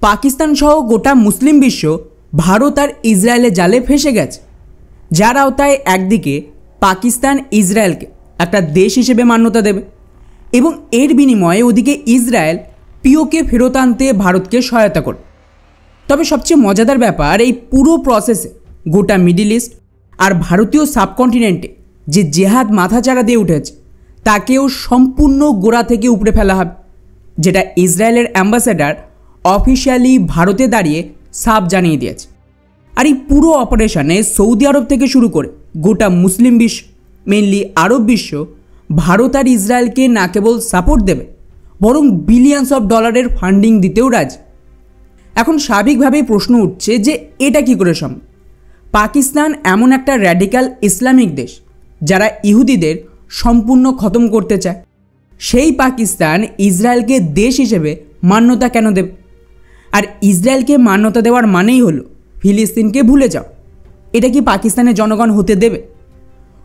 পাকিস্তান সহ গোটা মুসলিম বিশ্ব ভারত আর ইসরায়েলের জালে ফেসে গেছে, যার আওতায় একদিকে পাকিস্তান ইসরায়েলকে একটা দেশ হিসেবে মান্যতা দেবে এবং এর বিনিময়ে ওদিকে ইসরায়েল পিওকে ফেরত আনতে ভারতকে সহায়তা করবে। তবে সবচেয়ে মজাদার ব্যাপার, এই পুরো প্রসেসে গোটা মিডল ইস্ট আর ভারতীয় সাবকন্টিনেন্টে যে জেহাদ মাথাচাড়া দিয়ে উঠেছে তাকেও সম্পূর্ণ গোড়া থেকে উপড়ে ফেলা হবে, যেটা ইসরায়েলের অ্যাম্বাসেডার অফিসিয়ালি ভারতে দাঁড়িয়ে সাফ জানিয়ে দিয়েছে। আর এই পুরো অপারেশনে সৌদি আরব থেকে শুরু করে গোটা মুসলিম বিশ্ব, মেনলি আরব বিশ্ব, ভারত আর ইসরায়েলকে না কেবল সাপোর্ট দেবে বরং বিলিয়ন্স অফ ডলারের ফান্ডিং দিতেও রাজি। এখন স্বাভাবিকভাবেই প্রশ্ন উঠছে যে এটা কী করে সম্ভব? পাকিস্তান এমন একটা র্যাডিক্যাল ইসলামিক দেশ যারা ইহুদিদের সম্পূর্ণ খতম করতে চায়, সেই পাকিস্তান ইসরায়েলকে দেশ হিসেবে মান্যতা কেন দেবে? আর ইসরায়েলকে মান্যতা দেওয়ার মানেই হলো ফিলিস্তিনকে ভুলে যাও। এটা কি পাকিস্তানের জনগণ হতে দেবে?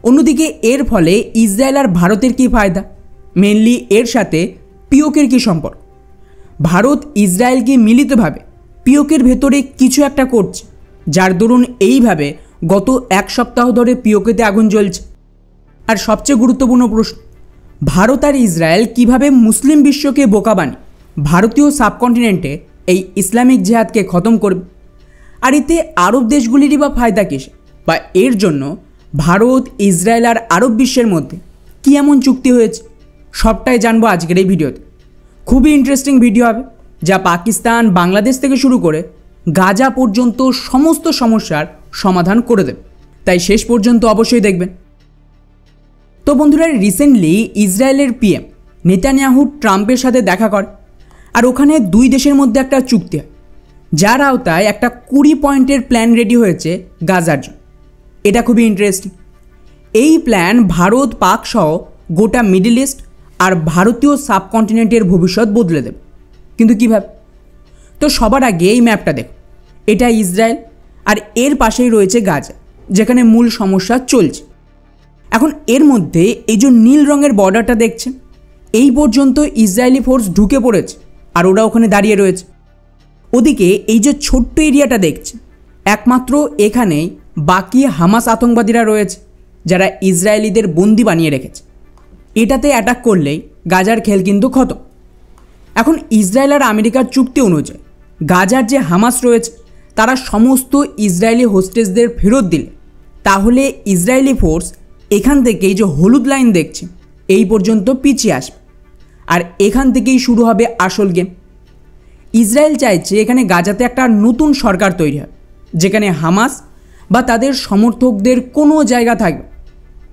অন্যদিকে এর ফলে ইসরায়েল আর ভারতের কী ফায়দা? মেনলি এর সাথে পিওকের কী সম্পর্ক? ভারত ইসরায়েলকে মিলিতভাবে পিওকের ভেতরে কিছু একটা করছে, যার দরুন এইভাবে গত এক সপ্তাহ ধরে পিওকেতে আগুন জ্বলছে। আর সবচেয়ে গুরুত্বপূর্ণ প্রশ্ন, ভারত আর ইসরায়েল কিভাবে মুসলিম বিশ্বকে বোকা বানিয়ে ভারতীয় সাবকন্টিনেন্টে এই ইসলামিক জেহাদকে খতম করবে? আর এতে আরব দেশগুলিরই বা ফায়দা কিসে? বা এর জন্য ভারত, ইসরায়েল আর আরব বিশ্বের মধ্যে কী এমন চুক্তি হয়েছে? সবটাই জানবো আজকের এই ভিডিওতে। খুবই ইন্টারেস্টিং ভিডিও হবে, যা পাকিস্তান, বাংলাদেশ থেকে শুরু করে গাজা পর্যন্ত সমস্ত সমস্যার সমাধান করে দেবে। তাই শেষ পর্যন্ত অবশ্যই দেখবেন। তো বন্ধুরা, রিসেন্টলি ইসরায়েলের পিএম নেতানিয়াহু ট্রাম্পের সাথে দেখা করে, আর ওখানে দুই দেশের মধ্যে একটা চুক্তি হয়, যার আওতায় একটা 20 পয়েন্টের প্ল্যান রেডি হয়েছে গাজার জন্য। এটা খুবই ইন্টারেস্টিং। এই প্ল্যান ভারত, পাক সহ গোটা মিডল ইস্ট আর ভারতীয় সাবকন্টিনেন্টের ভবিষ্যৎ বদলে দেবে। কিন্তু কীভাবে? তো সবার আগে এই ম্যাপটা দেখো। এটা ইসরায়েল, আর এর পাশেই রয়েছে গাজা, যেখানে মূল সমস্যা চলছে। এখন এর মধ্যে এই যে নীল রঙের বর্ডারটা দেখছেন, এই পর্যন্ত ইসরায়েলি ফোর্স ঢুকে পড়েছে আর ওরা ওখানে দাঁড়িয়ে রয়েছে। ওদিকে এই যে ছোট্ট এরিয়াটা দেখছেন, একমাত্র এখানেই বাকি হামাস আতঙ্কবাদীরা রয়েছে, যারা ইসরায়েলিদের বন্দি বানিয়ে রেখেছে। এটাতে অ্যাটাক করলেই গাজার খেল কিন্তু খতম। এখন ইসরায়েল আর আমেরিকার চুক্তি অনুযায়ী গাজার যে হামাস রয়েছে তারা সমস্ত ইসরায়েলি হোস্টেজদের ফেরত দিলে তাহলে ইসরায়েলি ফোর্স এখান থেকে এই যে হলুদ লাইন দেখছে এই পর্যন্ত পিছিয়ে আসবে, আর এখান থেকেই শুরু হবে আসল গেম। ইসরায়েল চাইছে এখানে গাজাতে একটা নতুন সরকার তৈরি হয়, যেখানে হামাস বা তাদের সমর্থকদের কোনো জায়গা থাকবে।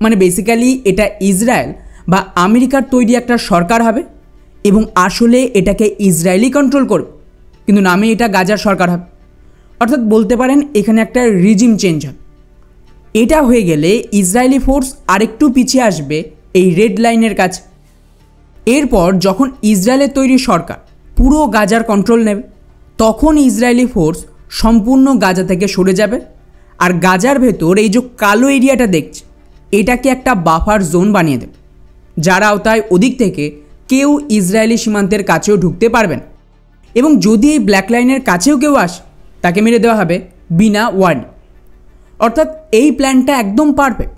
মানে বেসিক্যালি এটা ইসরায়েল বা আমেরিকার তৈরি একটা সরকার হবে এবং আসলে এটাকে ইসরায়েলই কন্ট্রোল করবে, কিন্তু নামে এটা গাজার সরকার হবে। অর্থাৎ বলতে পারেন এখানে একটা রিজিম চেঞ্জ হবে। এটা হয়ে গেলে ইসরায়েলি ফোর্স আরেকটু পিছিয়ে আসবে এই রেড লাইনের কাছে। এরপর যখন ইসরায়েলের তৈরি সরকার পুরো গাজার কন্ট্রোল নেবে, তখন ইসরায়েলি ফোর্স সম্পূর্ণ গাজা থেকে সরে যাবে, আর গাজার ভেতর এই যে কালো এরিয়াটা দেখছে এটাকে একটা বাফার জোন বানিয়ে দেবে, যার আওতায় ওদিক থেকে কেউ ইসরায়েলি সীমান্তের কাছেও ঢুকতে পারবে না। এবং যদি এই ব্ল্যাক লাইনের কাছেও কেউ আসে তাকে মেরে দেওয়া হবে বিনা ওয়ার্নিং। অর্থাৎ এই প্ল্যানটা একদম পারফেক্ট।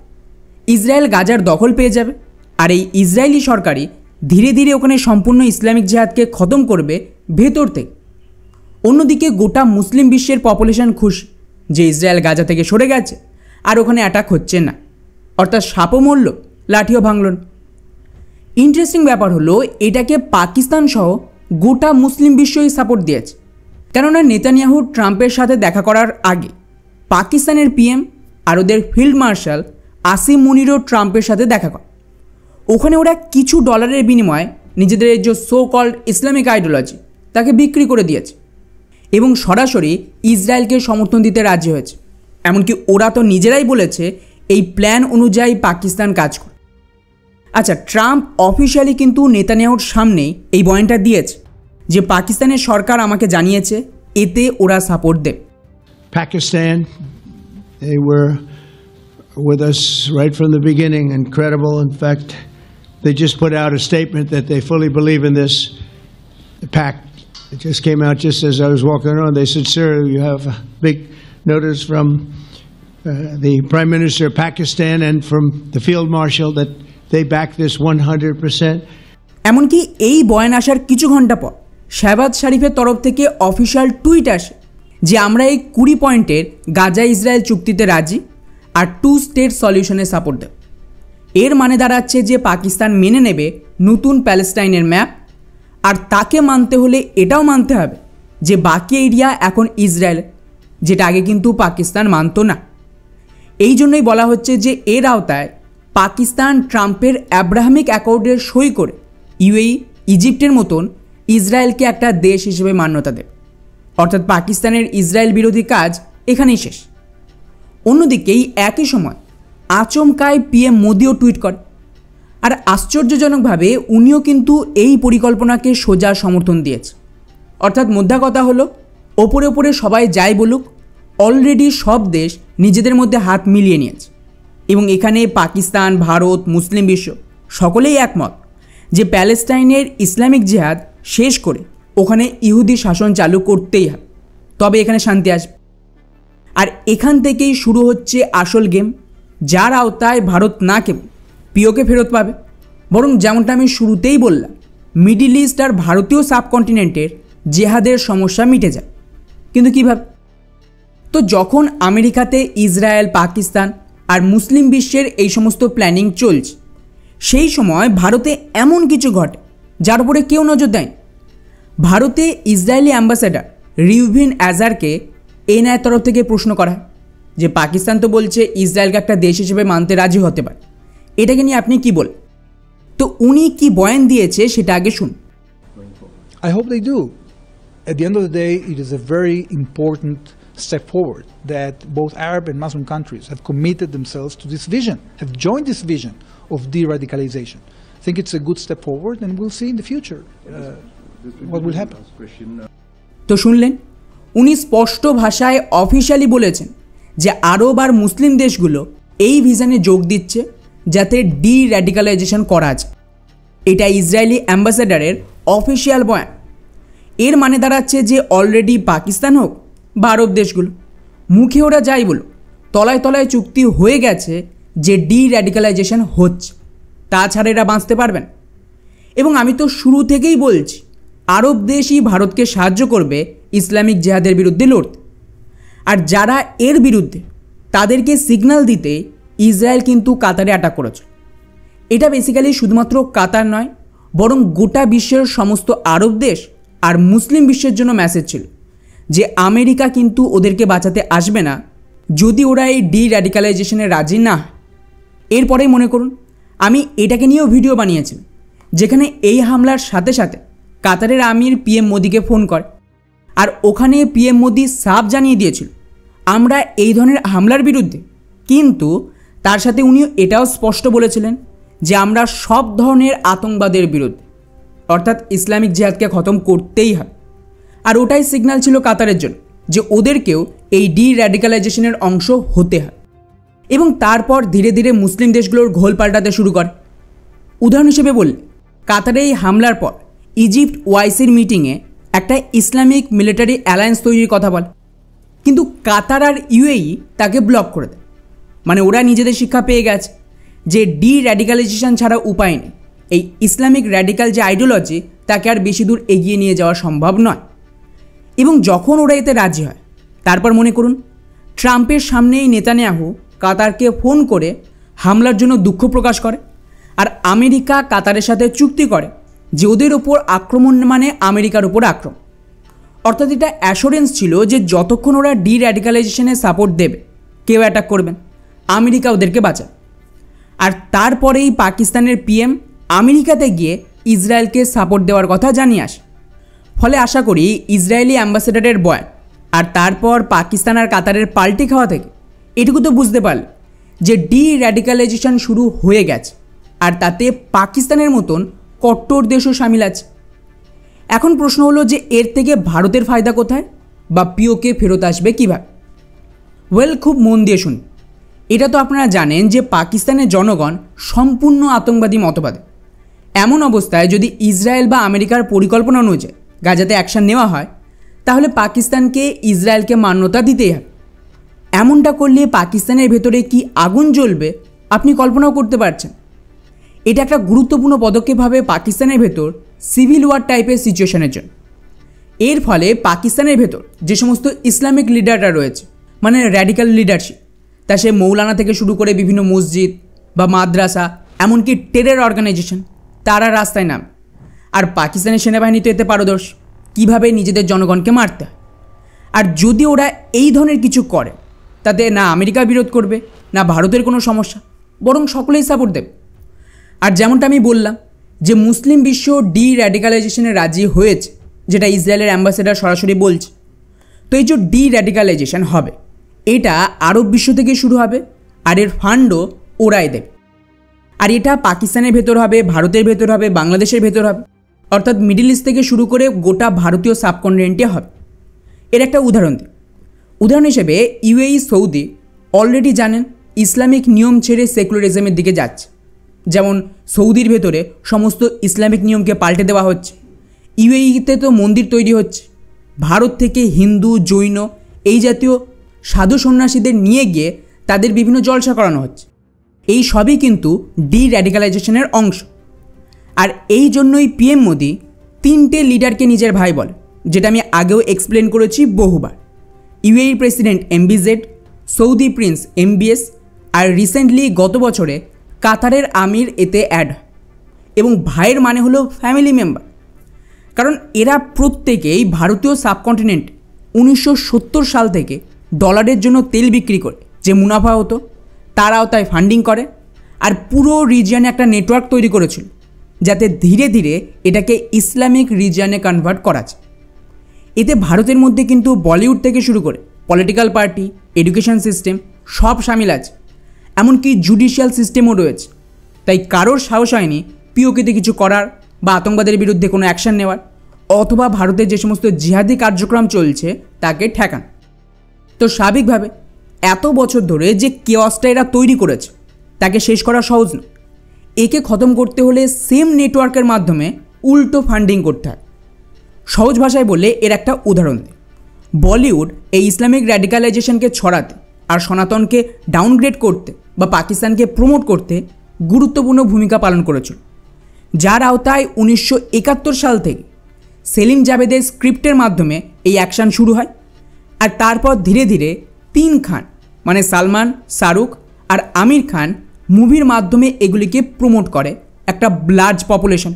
ইসরায়েল গাজার দখল পেয়ে যাবে, আর এই ইসরায়েলি সরকারই ধীরে ধীরে ওখানে সম্পূর্ণ ইসলামিক জেহাদকে খতম করবে ভেতর থেকে। অন্যদিকে গোটা মুসলিম বিশ্বের পপুলেশন খুশি যে ইসরায়েল গাজা থেকে সরে গেছে আর ওখানে অ্যাটাক হচ্ছে না। অর্থাৎ সাপও মরল, লাঠিও ভাঙল না। ইন্টারেস্টিং ব্যাপার হলো এটাকে পাকিস্তান সহ গোটা মুসলিম বিশ্বই সাপোর্ট দিয়েছে, কেননা নেতানিয়াহু ট্রাম্পের সাথে দেখা করার আগে পাকিস্তানের পিএম আর ওদের ফিল্ড মার্শাল আসিম মুনিরও ট্রাম্পের সাথে দেখা করে। ওখানে ওরা কিছু ডলারের বিনিময়ে নিজেদের যে সো কল্ড ইসলামিক আইডিওলজি তাকে বিক্রি করে দিয়েছে এবং সরাসরি ইসরায়েলকে সমর্থন দিতে রাজি হয়েছে। এমনকি ওরা তো নিজেরাই বলেছে এই প্ল্যান অনুযায়ী পাকিস্তান কাজ করে। আচ্ছা, ট্রাম্প অফিসিয়ালি কিন্তু নেতানিয়াহুর সামনেই এই বয়ানটা দিয়েছে যে পাকিস্তানের সরকার আমাকে জানিয়েছে এতে ওরা সাপোর্ট দেবে। Pakistan, they were with us right from the beginning, incredible. In fact, they just put out a statement that they fully believe in this pact It just came out just as I was walking around. They said, "Sir, you have a big notice from the Prime Minister of Pakistan and from the Field Marshal that they back this 100%." এমনকি এই বয়ান আসার কিছু ঘন্টা পর শাহবাজ শরীফের তরফ থেকে অফিসিয়াল টুইট আসে যে আমরা এই 20 পয়েন্টের গাজা ইসরায়েল চুক্তিতে রাজি আর 2 স্টেট সলিউশনে সাপোর্ট দেব। এর মানে দাঁড়াচ্ছে যে পাকিস্তান মেনে নেবে নতুন প্যালেস্টাইনের ম্যাপ, আর তাকে মানতে হলে এটাও মানতে হবে যে বাকি এরিয়া এখন ইসরায়েল, যেটা আগে কিন্তু পাকিস্তান মানত না। এই জন্যই বলা হচ্ছে যে এর আওতায় পাকিস্তান ট্রাম্পের অ্যাব্রাহামিক অ্যাকর্ডের সই করে ইউএই, ইজিপ্টের মতন ইসরায়েলকে একটা দেশ হিসেবে মান্যতা দেবে। অর্থাৎ পাকিস্তানের ইসরায়েল বিরোধী কাজ এখানেই শেষ। অন্যদিকে এই একই সময় আচমকায় পিএম মোদিও টুইট করে, আর আশ্চর্যজনকভাবে উনিও কিন্তু এই পরিকল্পনাকে সোজা সমর্থন দিয়েছে। অর্থাৎ মোদ্দা কথা হলো, ওপরে ওপরে সবাই যাই বলুক, অলরেডি সব দেশ নিজেদের মধ্যে হাত মিলিয়ে নিয়েছে এবং এখানে পাকিস্তান, ভারত, মুসলিম বিশ্ব সকলেই একমত যে প্যালেস্টাইনের ইসলামিক জিহাদ শেষ করে ওখানে ইহুদি শাসন চালু করতেই হবে, তবে এখানে শান্তি আসবে। আর এখান থেকেই শুরু হচ্ছে আসল গেম, যার আওতায় ভারত না কেবল পিওকে ফেরত পাবে, বরং যেমনটা আমি শুরুতেই বললাম, মিডিল ইস্ট আর ভারতীয় সাবকন্টিনেন্টের জেহাদের সমস্যা মিটে যায়। কিন্তু কীভাবে? তো যখন আমেরিকাতে ইসরায়েল, পাকিস্তান আর মুসলিম বিশ্বের এই সমস্ত প্ল্যানিং চলছে, সেই সময় ভারতে এমন কিছু ঘটে যার উপরে কেউ নজর দেয়। ভারতে ইসরায়েলি অ্যাম্বাসেডার রিউভিন অ্যাজারকে এনআইএর তরফ থেকে প্রশ্ন করা হয় যে পাকিস্তান তো বলছে ইসরায়েলকে একটা দেশ হিসেবে মানতে রাজি হতে পারে, এটাকে নিয়ে আপনি কি বল? তো উনি কি বয়ান দিয়েছে সেটা আগে শুন। I hope they do. At the end of the day, it is a very important step forward that both Arab and Muslim countries have committed themselves to this vision, have joined this vision of de-radicalization. I think it's a good step forward, and we'll see in the future what will happen. তো শুনলেন, উনি স্পষ্ট ভাষায় officially বলেছেন যে আরব আর মুসলিম দেশগুলো এই ভিশনে যোগ দিচ্ছে যাতে ডি-র্যাডিকালাইজেশন করা যায়। এটা ইসরায়েলি অ্যাম্বাসেডারের অফিশিয়াল বয়ান। এর মানে দাঁড়াচ্ছে যে অলরেডি পাকিস্তান হোক বা আরব দেশগুলো, মুখে ওরা যাই বলো, তলায় তলায় চুক্তি হয়ে গেছে যে ডি-র্যাডিকালাইজেশন হচ্ছে, তাছাড়া এরা বাঁচতে পারবেন। এবং আমি তো শুরু থেকেই বলছি, আরব দেশই ভারতকে সাহায্য করবে ইসলামিক জিহাদের বিরুদ্ধে লড়তে। আর যারা এর বিরুদ্ধে, তাদেরকে সিগন্যাল দিতে ইসরায়েল কিন্তু কাতারে অ্যাটাক করেছে। এটা বেসিক্যালি শুধুমাত্র কাতার নয়, বরং গোটা বিশ্বের সমস্ত আরব দেশ আর মুসলিম বিশ্বের জন্য মেসেজ ছিল যে আমেরিকা কিন্তু ওদেরকে বাঁচাতে আসবে না যদি ওরা এই ডি-র্যাডিকালাইজেশনে রাজি না হয়। এরপরেই মনে করুন, আমি এটাকে নিয়েও ভিডিও বানিয়েছিলাম যেখানে এই হামলার সাথে সাথে কাতারের আমির পিএম মোদিকে ফোন করে, আর ওখানে পিএম মোদি সাফ জানিয়ে দিয়েছিল আমরা এই ধরনের হামলার বিরুদ্ধে, কিন্তু তার সাথে উনিও এটাও স্পষ্ট বলেছিলেন যে আমরা সব ধরনের আতঙ্কবাদের বিরুদ্ধে, অর্থাৎ ইসলামিক জিহাদকে খতম করতেই হবে। আর ওটাই সিগন্যাল ছিল কাতারের জন্য যে ওদেরকেও এই ডি-র্যাডিকালাইজেশনের অংশ হতে হয়। এবং তারপর ধীরে ধীরে মুসলিম দেশগুলোর ঘোল পাল্টাতে শুরু করে। উদাহরণ হিসেবে বললে, কাতারে এই হামলার পর ইজিপ্ট ওআইসির মিটিংয়ে একটা ইসলামিক মিলিটারি অ্যালায়েন্স তৈরির কথা বলে, কিন্তু কাতার আর ইউএই তাকে ব্লক করে দেয়। মানে ওরা নিজেদের শিক্ষা পেয়ে গেছে যে ডি-র্যাডিকালাইজেশন ছাড়া উপায় নেই, এই ইসলামিক র্যাডিক্যাল যে আইডিওলজি তাকে আর বেশি দূর এগিয়ে নিয়ে যাওয়া সম্ভব নয়। এবং যখন ওরা এতে রাজি হয়, তারপর মনে করুন ট্রাম্পের সামনেই নেতানিয়াহু কাতারকে ফোন করে হামলার জন্য দুঃখ প্রকাশ করে, আর আমেরিকা কাতারের সাথে চুক্তি করে যে ওদের ওপর আক্রমণ মানে আমেরিকার ওপর আক্রমণ। অর্থাৎ এটা অ্যাসুরেন্স ছিল যে যতক্ষণ ওরা ডি-র্যাডিকালাইজেশনে সাপোর্ট দেবে, কেউ অ্যাটাক করবেন, আমেরিকা ওদেরকে বাঁচাবে। আর তারপরেই পাকিস্তানের পিএম আমেরিকাতে গিয়ে ইসরায়েলকে সাপোর্ট দেওয়ার কথা জানিয়ে আসে। ফলে আশা করি ইসরায়েলি অ্যাম্বাসেডারের বয়ান আর তারপর পাকিস্তান আর কাতারের পাল্টি খাওয়া থেকে এটুকু তো বুঝতে পারল যে ডি-র্যাডিকালাইজেশন শুরু হয়ে গেছে, আর তাতে পাকিস্তানের মতন কট্টর দেশও সামিল আছে। এখন প্রশ্ন হলো যে এর থেকে ভারতের ফায়দা কোথায় বা পিওকে ফেরত আসবে কীভাবে? ওয়েল, খুব মন দিয়ে শুনুন। এটা তো আপনারা জানেন যে পাকিস্তানের জনগণ সম্পূর্ণ আতঙ্কবাদী মতবাদে। এমন অবস্থায় যদি ইসরায়েল বা আমেরিকার পরিকল্পনা অনুযায়ী গাজাতে অ্যাকশান নেওয়া হয়, তাহলে পাকিস্তানকে ইসরায়েলকে মান্যতা দিতেই হবে। এমনটা করলে পাকিস্তানের ভেতরে কি আগুন জ্বলবে আপনি কল্পনাও করতে পারছেন। এটা একটা গুরুত্বপূর্ণ পদক্ষেপ হবে পাকিস্তানের ভেতর সিভিল ওয়ার টাইপের সিচুয়েশনের জন্য। এর ফলে পাকিস্তানের ভেতর যে সমস্ত ইসলামিক লিডাররা রয়েছে, মানে র্যাডিক্যাল লিডারশিপ, তা সে মৌলানা থেকে শুরু করে বিভিন্ন মসজিদ বা মাদ্রাসা, এমনকি টেরর অর্গানাইজেশন, তারা রাস্তায় নামে। আর পাকিস্তানের সেনাবাহিনী তো এতে পারদর্শী, কীভাবে নিজেদের জনগণকে মারতে হয়। আর যদি ওরা এই ধরনের কিছু করে, তাতে না আমেরিকা বিরোধ করবে, না ভারতের কোনো সমস্যা, বরং সকলেই সাপোর্ট দেবে। আর যেমনটা আমি বললাম যে মুসলিম বিশ্ব ডি র্যাডিক্যালাইজেশনে রাজি হয়েছে, যেটা ইসরায়েলের অ্যাম্বাসেডার সরাসরি বলছে। তো এই যে ডি র্যাডিক্যালাইজেশন হবে, এটা আরব বিশ্ব থেকে শুরু হবে, আর এর ফান্ডও ওরাই দেবে। আর এটা পাকিস্তানের ভেতর হবে, ভারতের ভেতর হবে, বাংলাদেশের ভেতর হবে, অর্থাৎ মিডল ইস্ট থেকে শুরু করে গোটা ভারতীয় সাবকন্টিনেন্টে হবে। এর একটা উদাহরণ দিই। উদাহরণ হিসেবে ইউএই, সৌদি অলরেডি জানেন ইসলামিক নিয়ম ছেড়ে সেকুলারিজমের দিকে যাচ্ছে। যেমন সৌদির ভেতরে সমস্ত ইসলামিক নিয়মকে পাল্টে দেওয়া হচ্ছে। ইউএইতে তো মন্দির তৈরি হচ্ছে। ভারত থেকে হিন্দু, জৈন এই জাতীয় সাধু সন্ন্যাসীদের নিয়ে গিয়ে তাদের বিভিন্ন জলসা করানো হচ্ছে। এই সবই কিন্তু ডি র্যাডিক্যালাইজেশনের অংশ। আর এই জন্যই পিএম মোদি 3টে লিডারকে নিজের ভাই বলে, যেটা আমি আগেও এক্সপ্লেন করেছি বহুবার। UAE president MBZ, Saudi prince MBS, আর রিসেন্টলি গত বছরে কাতারের আমির এতে অ্যাড হয়। এবং ভাইয়ের মানে হলো ফ্যামিলি মেম্বার। কারণ এরা প্রত্যেকেই ভারতীয় সাবকন্টিনেন্ট 1970 সাল থেকে ডলারের জন্য তেল বিক্রি করে যে মুনাফা হতো, তার আওতায় ফান্ডিং করে, আর পুরো রিজিয়নে একটা নেটওয়ার্ক তৈরি করেছিল, যাতে ধীরে ধীরে এটাকে ইসলামিক রিজিয়নে কনভার্ট করা যায়। এতে ভারতের মধ্যে কিন্তু বলিউড থেকে শুরু করে পলিটিক্যাল পার্টি, এডুকেশন সিস্টেম সব সামিল আছে, এমনকি জুডিশিয়াল সিস্টেমও রয়েছে। তাই কারোর সাহস হয়নি পিওকেতে কিছু করার বা আতঙ্কবাদের বিরুদ্ধে কোনো অ্যাকশন নেওয়ার, অথবা ভারতের যে সমস্ত জিহাদি কার্যক্রম চলছে তাকে ঠেকান। তো স্বাভাবিকভাবে এত বছর ধরে যে কেওয়াসটা এরা তৈরি করেছে, তাকে শেষ করা সহজ নয়। একে খতম করতে হলে সেম নেটওয়ার্কের মাধ্যমে উল্টো ফান্ডিং করতে হয়। সহজ ভাষায় বললে এর একটা উদাহরণ দিই। বলিউড এই ইসলামিক র্যাডিক্যালাইজেশনকে ছড়াতে আর সনাতনকে ডাউনগ্রেড করতে বা পাকিস্তানকে প্রমোট করতে গুরুত্বপূর্ণ ভূমিকা পালন করেছিল, যার আওতায় 1971 সাল থেকে সেলিম জাভেদের স্ক্রিপ্টের মাধ্যমে এই অ্যাকশান শুরু হয়। আর তারপর ধীরে ধীরে 3 খান মানে সালমান, শাহরুখ আর আমির খান মুভির মাধ্যমে এগুলিকে প্রমোট করে একটা লার্জ পপুলেশন।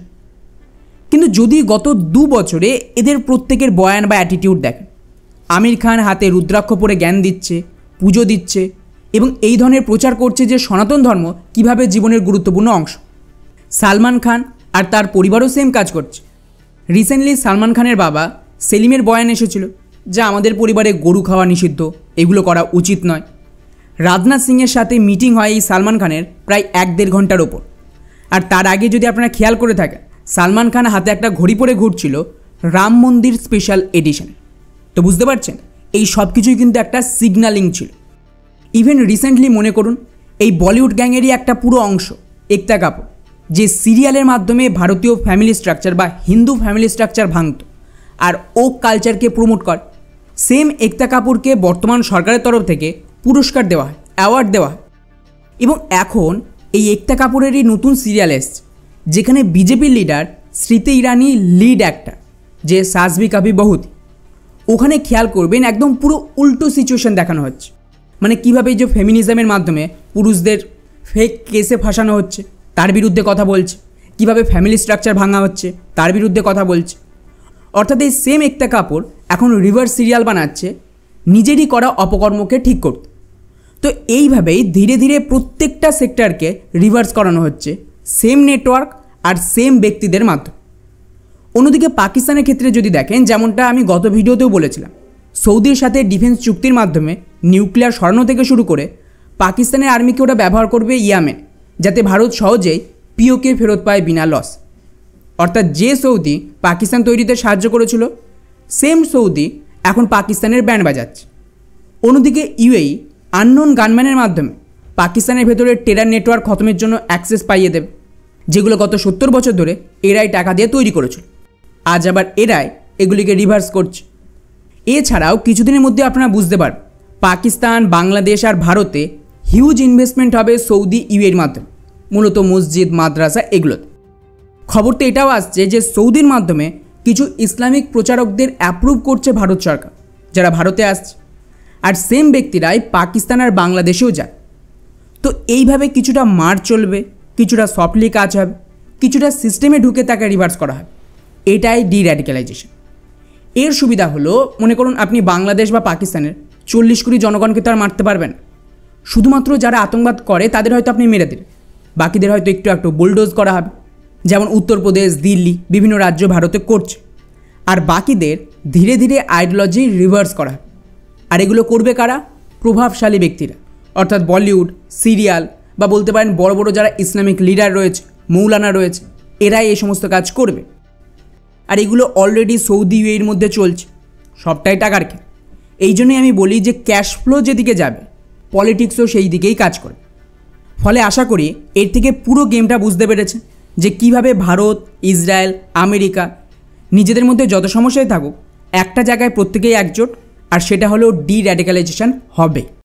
কিন্তু যদি গত 2 বছরে এদের প্রত্যেকের বয়ান বা অ্যাটিটিউড দেখেন, আমির খান হাতে রুদ্রাক্ষ পরে জ্ঞান দিচ্ছে, পুজো দিচ্ছে এবং এই ধরনের প্রচার করছে যে সনাতন ধর্ম কিভাবে জীবনের গুরুত্বপূর্ণ অংশ। সালমান খান আর তার পরিবারও সেম কাজ করছে। রিসেন্টলি সালমান খানের বাবা সেলিমের বয়ান এসেছিল, যা আমাদের পরিবারে গরু খাওয়া নিষিদ্ধ, এগুলো করা উচিত নয়। রাজনাথ সিংয়ের সাথে মিটিং হয় এই সালমান খানের প্রায় 1-1.5 ঘন্টার ওপর। আর তার আগে যদি আপনারা খেয়াল করে থাকেন, সালমান খান হাতে একটা ঘড়ি পরে ঘুরছিল রাম মন্দির স্পেশাল এডিশন। তো বুঝতে পারছেন এই সব কিছুই কিন্তু একটা সিগন্যালিং ছিল। ইভেন রিসেন্টলি মনে করুন এই বলিউড গ্যাংয়েরই একটা পুরো অংশ একতা কাপুর, যে সিরিয়ালের মাধ্যমে ভারতীয় ফ্যামিলি স্ট্রাকচার বা হিন্দু ফ্যামিলি স্ট্রাকচার ভাঙত আর ওক কালচারকে প্রমোট করে, সেম একতা কাপুরকে বর্তমান সরকারের তরফ থেকে পুরস্কার দেওয়া হয়, অ্যাওয়ার্ড দেওয়া হয়। এবং এখন এই একতা কাপুরেরই নতুন সিরিয়াল এসছে, যেখানে বিজেপির leader Smriti Irani lead actor, যে সাস ভি কভি বহু থি। ওখানে খেয়াল করবেন একদম পুরো উল্টো সিচুয়েশন দেখানো হচ্ছে। মানে কীভাবে এই যে ফেমিনিজমের মাধ্যমে পুরুষদের ফেক কেসে ফাঁসানো হচ্ছে তার বিরুদ্ধে কথা বলছে, কিভাবে ফ্যামিলি স্ট্রাকচার ভাঙা হচ্ছে তার বিরুদ্ধে কথা বলছে। অর্থাৎ এই সেম একতা কাপুর এখন রিভার্স সিরিয়াল বানাচ্ছে নিজেরই করা অপকর্মকে ঠিক করতে। তো এইভাবেই ধীরে ধীরে প্রত্যেকটা সেক্টরকে রিভার্স করানো হচ্ছে সেম নেটওয়ার্ক আর সেম ব্যক্তিদের মাধ্যমে। অন্যদিকে পাকিস্তানের ক্ষেত্রে যদি দেখেন, যেমনটা আমি গত ভিডিওতেও বলেছিলাম, সৌদির সাথে ডিফেন্স চুক্তির মাধ্যমে নিউক্লিয়ার সরানো থেকে শুরু করে পাকিস্তানের আর্মিকে ওটা ব্যবহার করবে ইয়ামেন, যাতে ভারত সহজেই পিওকে ফেরত পায় বিনা লস। অর্থাৎ যে সৌদি পাকিস্তান তৈরিতে সাহায্য করেছিল, সেম সৌদি এখন পাকিস্তানের ব্যান্ড বাজাচ্ছে। অন্যদিকে ইউএই আননোন গানম্যানের মাধ্যমে পাকিস্তানের ভেতরে টেরার নেটওয়ার্ক খতমের জন্য অ্যাক্সেস পাইয়ে দেবে, যেগুলো গত 70 বছর ধরে এরাই টাকা দিয়ে তৈরি করেছিল। আজ আবার এরাই এগুলিকে রিভার্স করছে। এছাড়াও কিছুদিনের মধ্যে আপনারা বুঝতে পারবেন পাকিস্তান, বাংলাদেশ আর ভারতে হিউজ ইনভেস্টমেন্ট হবে সৌদি ইউএর মাধ্যমে, মূলত মসজিদ, মাদ্রাসা এগুলোতে। খবর তো এটাও আসছে যে সৌদির মাধ্যমে কিছু ইসলামিক প্রচারকদের অ্যাপ্রুভ করছে ভারত সরকার, যারা ভারতে আসছে, আর সেম ব্যক্তিরাই পাকিস্তান আর বাংলাদেশেও যায়। তো এইভাবে কিছুটা মার চলবে, কিছুটা সফটলি কাজ হবে, কিছুটা সিস্টেমে ঢুকে তাকে রিভার্স করা হবে। এটাই ডির্যাডিক্যালাইজেশন। এর সুবিধা হলো, মনে করুন আপনি বাংলাদেশ বা পাকিস্তানের 40 কোটি জনগণকে তো আর মারতে পারবেন। শুধুমাত্র যারা আতঙ্কবাদ করে তাদের হয়তো আপনি মেরে দিলেন, বাকিদের হয়তো একটু একটু বুলডোজ করা হবে, যেমন উত্তরপ্রদেশ, দিল্লি, বিভিন্ন রাজ্য ভারতে করছে। আর বাকিদের ধীরে ধীরে আইডিওলজি রিভার্স করা হবে। আর এগুলো করবে কারা? প্রভাবশালী ব্যক্তিরা, অর্থাৎ বলিউড, সিরিয়াল বা বলতে পারেন বড় বড় যারা ইসলামিক লিডার রয়েছে, মৌলানা রয়েছে, এরাই এই সমস্ত কাজ করবে। আর এগুলো অলরেডি সৌদি ইউএইর মধ্যে চলছে, সবটাই টাকার খেলা। এই জন্যই আমি বলি যে ক্যাশ ফ্লো যেদিকে যাবে, পলিটিক্সও সেই দিকেই কাজ করে। ফলে আশা করি এর থেকে পুরো গেমটা বুঝতে পেরেছে যে কিভাবে ভারত, ইসরায়েল, আমেরিকা নিজেদের মধ্যে যত সমস্যায় থাকুক একটা জায়গায় প্রত্যেকেই একজোট, আর সেটা হলো ডির্যাডিক্যালাইজেশন হবে।